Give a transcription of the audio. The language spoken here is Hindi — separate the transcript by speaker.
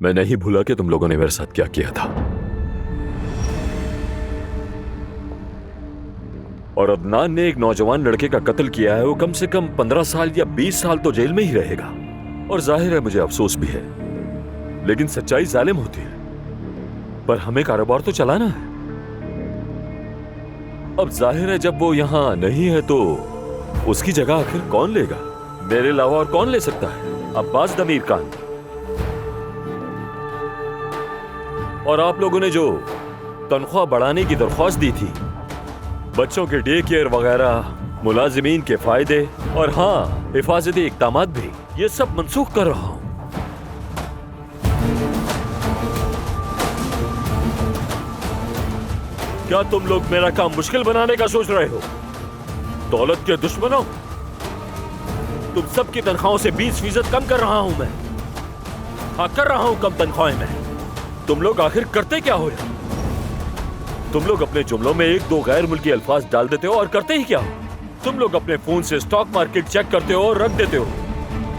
Speaker 1: मैं नहीं भूला कि तुम लोगों ने मेरे साथ क्या किया था। और अदनान ने एक नौजवान लड़के का कत्ल किया है। वो कम से कम 15 साल या 20 साल तो जेल में ही रहेगा। और जाहिर है मुझे अफसोस भी है, लेकिन सच्चाई जालिम होती है। पर हमें कारोबार तो चलाना है। अब जाहिर है जब वो यहां नहीं है तो उसकी जगह आखिर कौन लेगा? मेरे अलावा और कौन ले सकता है? अब्बास दमीर खान। और आप लोगों ने जो तनख्वाह बढ़ाने की दरख्वास्त दी थी, बच्चों के डे केयर वगैरह, मुलाजिमीन के फायदे और हाँ हिफाजती इक़दामात भी, ये सब मनसूख कर रहा हूं। क्या तुम लोग मेरा काम मुश्किल बनाने का सोच रहे हो? दौलत के दुश्मनों, तुम सबकी तनख्वाहों से 20% कम कर रहा हूं मैं। हाँ, कर रहा हूं कम तनख्वाहें मैं। तुम लोग आखिर करते क्या हो? तुम लोग अपने जुमलों में एक दो गैर मुल्की अल्फाज डाल देते हो और करते ही क्या हो? तुम लोग अपने फोन से स्टॉक मार्केट चेक करते हो और रख देते हो।